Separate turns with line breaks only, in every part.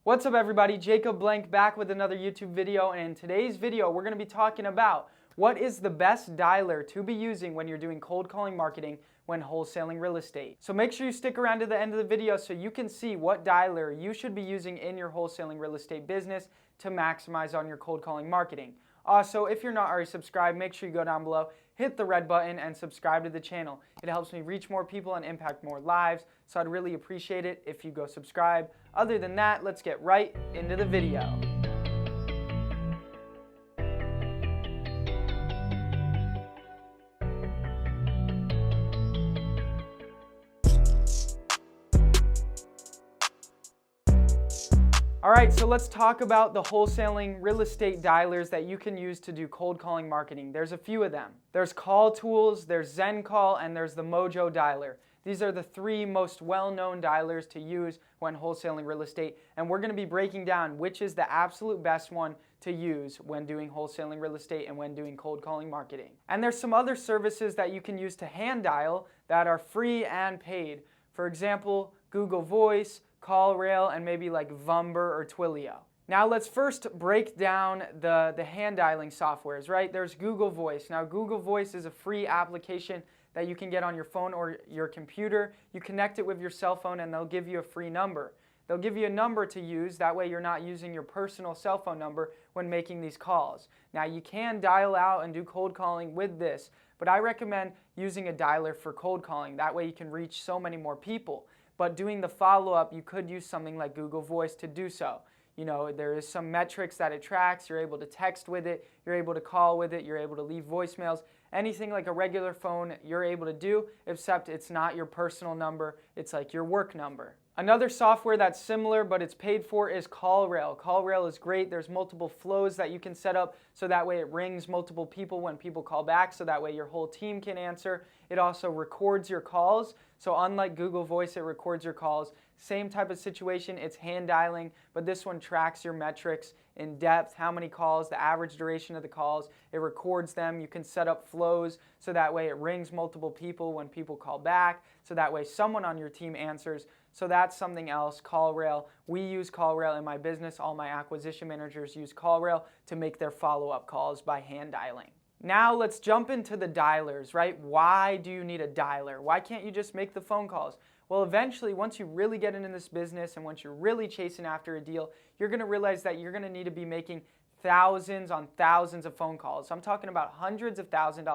What's up everybody, Jacob Blank back with another YouTube video, and in today's video we're going to be talking about what is the best dialer to be using when you're doing cold calling marketing when wholesaling real estate. So make sure you stick around to the end of the video so you can see what dialer you should be using in your wholesaling real estate business to maximize on your cold calling marketing. Also, if you're not already subscribed, make sure you go down below, hit the red button, and subscribe to the channel. It helps me reach more people and impact more lives, so I'd really appreciate it if you go subscribe. Other than that, let's get right into the video. Alright, so let's talk about the wholesaling real estate dialers that you can use to do cold calling marketing. There's a few of them. There's Call Tools, there's ZenCall, and there's the Mojo Dialer. These are the three most well-known dialers to use when wholesaling real estate, and we're going to be breaking down which is the absolute best one to use when doing wholesaling real estate and when doing cold calling marketing. And there's some other services that you can use to hand dial that are free and paid. For example, Google Voice, CallRail, and maybe like Vumber or Twilio. Now let's first break down the hand dialing softwares, right? There's Google Voice. Now Google Voice is a free application that you can get on your phone or your computer. You connect it with your cell phone and they'll give you a free number. They'll give you a number to use, that way you're not using your personal cell phone number when making these calls. Now you can dial out and do cold calling with this, but I recommend using a dialer for cold calling. That way you can reach so many more people. But doing the follow-up, you could use something like Google Voice to do so. You know, there is some metrics that it tracks. You're able to text with it, you're able to call with it, you're able to leave voicemails. Anything like a regular phone you're able to do, except it's not your personal number, it's like your work number. Another software that's similar but it's paid for is CallRail. CallRail is great. There's multiple flows that you can set up so that way it rings multiple people when people call back, so that way your whole team can answer. It also records your calls. So unlike Google Voice, it records your calls. Same type of situation, it's hand dialing, but this one tracks your metrics in depth, how many calls, the average duration of the calls. It records them. You can set up flows so that way it rings multiple people when people call back, so that way someone on your team answers. So that's something else, CallRail. We use CallRail in my business. All my acquisition managers use CallRail to make their follow-up calls by hand dialing. Now let's jump into the dialers, right? Why do you need a dialer? Why can't you just make the phone calls? Well, eventually, once you really get into this business and once you're really chasing after a deal, you're going to realize that you're going to need to be making thousands on thousands of phone calls. So I'm talking about hundreds of thousands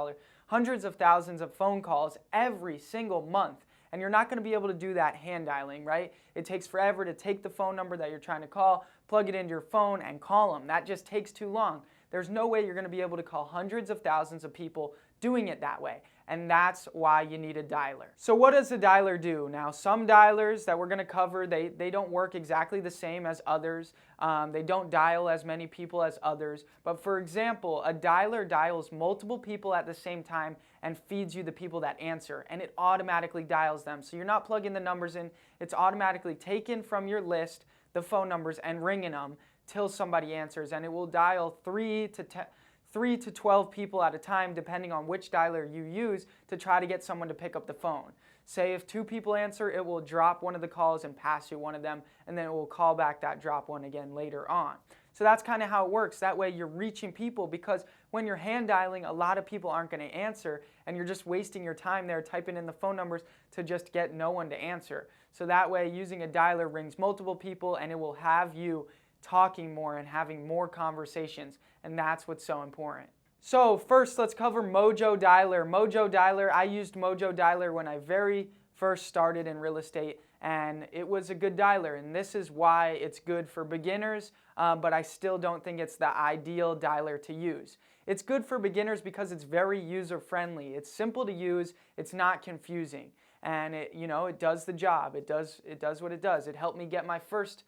of phone calls every single month. And you're not going to be able to do that hand dialing, right? It takes forever to take the phone number that you're trying to call, plug it into your phone, and call them. That just takes too long. There's no way you're going to be able to call hundreds of thousands of people doing it that way. And that's why you need a dialer. So what does a dialer do? Now, some dialers that we're going to cover, they don't work exactly the same as others. They don't dial as many people as others. But for example, a dialer dials multiple people at the same time and feeds you the people that answer, and it automatically dials them. So you're not plugging the numbers in. It's automatically taken from your list, the phone numbers, and ringing them till somebody answers, and it will dial 3 to 12 people at a time depending on which dialer you use to try to get someone to pick up the phone. Say if 2 people answer, it will drop one of the calls and pass you one of them, and then it will call back that drop one again later on. So that's kind of how it works. That way you're reaching people, because when you're hand dialing, a lot of people aren't going to answer, and you're just wasting your time there typing in the phone numbers to just get no one to answer. So that way using a dialer rings multiple people, and it will have you talking more and having more conversations, and that's what's so important. So first, let's cover Mojo Dialer. Mojo Dialer, I used Mojo Dialer when I very first started in real estate, and it was a good dialer, and this is why it's good for beginners, but I still don't think it's the ideal dialer to use. It's good for beginners because it's very user-friendly. It's simple to use, it's not confusing, and it does the job. It does what it does. It helped me get my first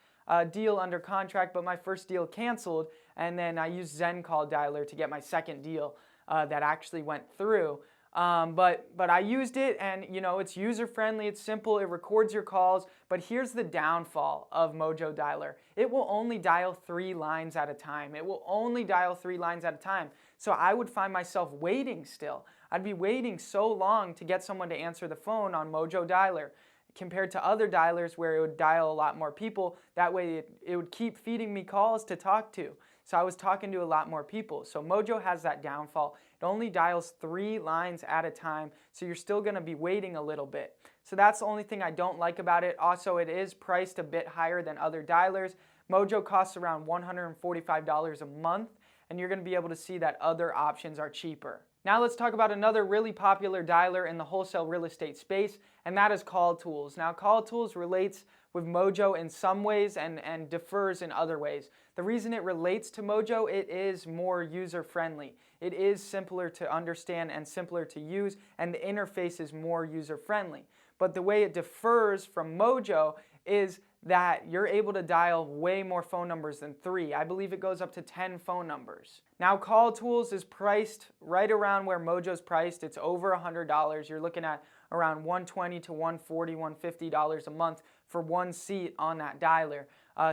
deal under contract, but my first deal canceled, and then I used ZenCall Dialer to get my second deal that actually went through. But I used it, and it's user friendly, it's simple, it records your calls. But here's the downfall of Mojo Dialer: it will only dial 3 lines at a time. It will only dial 3 lines at a time. So I would find myself waiting still. I'd be waiting so long to get someone to answer the phone on Mojo Dialer. compared to other dialers where it would dial a lot more people. That way it would keep feeding me calls to talk to. So I was talking to a lot more people. So Mojo has that downfall. It only dials 3 lines at a time, so you're still going to be waiting a little bit. So that's the only thing I don't like about it. Also, it is priced a bit higher than other dialers. Mojo costs around $145 a month, and you're going to be able to see that other options are cheaper. Now let's talk about another really popular dialer in the wholesale real estate space, and that is Call Tools. Now Call Tools relates with Mojo in some ways and differs in other ways. The reason it relates to Mojo, it is more user-friendly. It is simpler to understand and simpler to use, and the interface is more user-friendly. But the way it differs from Mojo is that you're able to dial way more phone numbers than 3. I believe it goes up to 10 phone numbers. Now Call Tools is priced right around where Mojo's priced. It's over $100. You're looking at around $120 to $140, $150 a month for one seat on that dialer.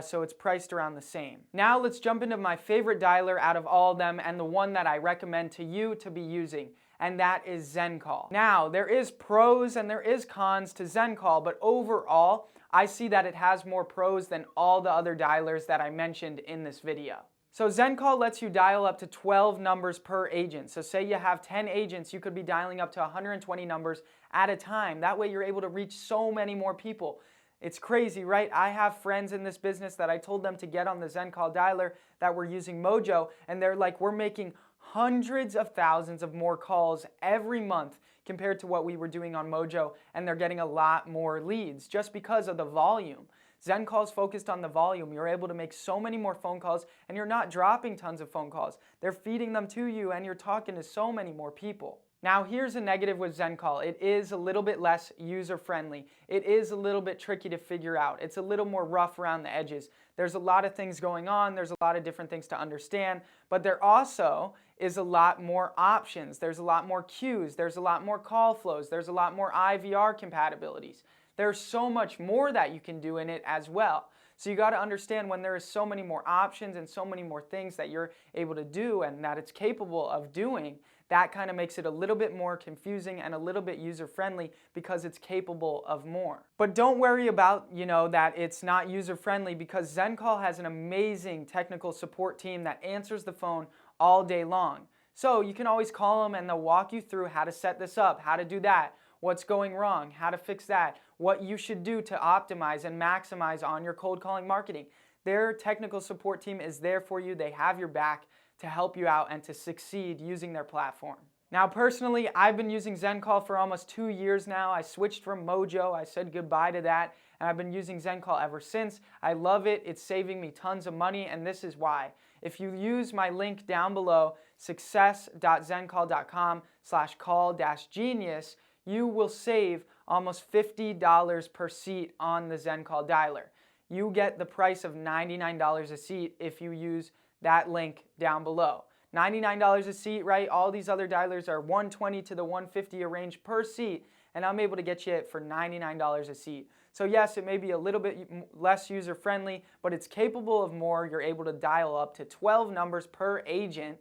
So it's priced around the same. Now let's jump into my favorite dialer out of all of them and the one that I recommend to you to be using, and that is ZenCall. Now there is pros and there is cons to ZenCall, but overall I see that it has more pros than all the other dialers that I mentioned in this video. So ZenCall lets you dial up to 12 numbers per agent. So say you have 10 agents, you could be dialing up to 120 numbers at a time. That way you're able to reach so many more people. It's crazy, right? I have friends in this business that I told them to get on the ZenCall dialer that were using Mojo, and they're like, we're making hundreds of thousands of more calls every month compared to what we were doing on Mojo, and they're getting a lot more leads just because of the volume. ZenCall is focused on the volume. You're able to make so many more phone calls, and you're not dropping tons of phone calls. They're feeding them to you, and you're talking to so many more people. Now here's a negative with ZenCall. It is a little bit less user-friendly. It is a little bit tricky to figure out. It's a little more rough around the edges. There's a lot of things going on. There's a lot of different things to understand, but there also is a lot more options. There's a lot more queues. There's a lot more call flows. There's a lot more IVR compatibilities. There's so much more that you can do in it as well. So you got to understand when there is so many more options and so many more things that you're able to do and that it's capable of doing, that kind of makes it a little bit more confusing and a little bit user-friendly because it's capable of more. But don't worry about, that it's not user-friendly, because ZenCall has an amazing technical support team that answers the phone all day long. So you can always call them and they'll walk you through how to set this up, how to do that, what's going wrong, how to fix that, what you should do to optimize and maximize on your cold calling marketing. Their technical support team is there for you. They have your back to help you out and to succeed using their platform. Now personally, I've been using ZenCall for almost 2 years now. I switched from Mojo. I said goodbye to that, and I've been using ZenCall ever since. I love it. It's saving me tons of money, and this is why. If you use my link down below, success.zencall.com/call-genius, you will save almost $50 per seat on the ZenCall dialer. You get the price of $99 a seat if you use that link down below. $99 a seat, right? All these other dialers are $120 to the $150 a range per seat, and I'm able to get you it for $99 a seat. So yes, it may be a little bit less user-friendly, but it's capable of more. You're able to dial up to 12 numbers per agent,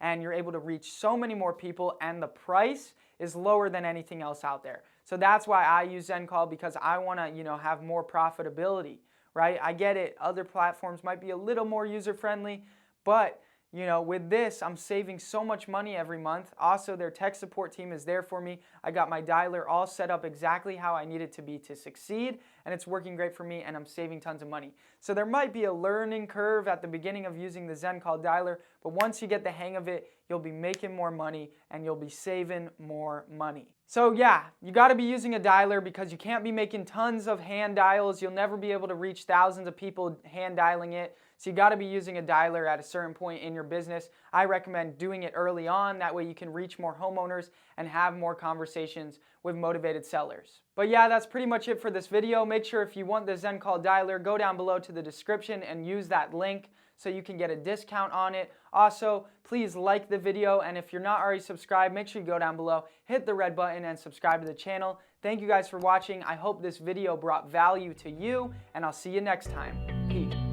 and you're able to reach so many more people, and the price is lower than anything else out there. So that's why I use ZenCall, because I want to, have more profitability, right? I get it. Other platforms might be a little more user-friendly, but with this, I'm saving so much money every month. Also, their tech support team is there for me. I got my dialer all set up exactly how I need it to be to succeed, and it's working great for me, and I'm saving tons of money. So there might be a learning curve at the beginning of using the ZenCall dialer, but once you get the hang of it, you'll be making more money, and you'll be saving more money. So yeah, you got to be using a dialer, because you can't be making tons of hand dials. You'll never be able to reach thousands of people hand dialing it. So you got to be using a dialer at a certain point in your business. I recommend doing it early on. That way you can reach more homeowners and have more conversations with motivated sellers. But yeah, that's pretty much it for this video. Make sure if you want the ZenCall dialer, go down below to the description and use that link so you can get a discount on it. Also, please like the video, and if you're not already subscribed, make sure you go down below, hit the red button, and subscribe to the channel. Thank you guys for watching. I hope this video brought value to you, and I'll see you next time. Peace.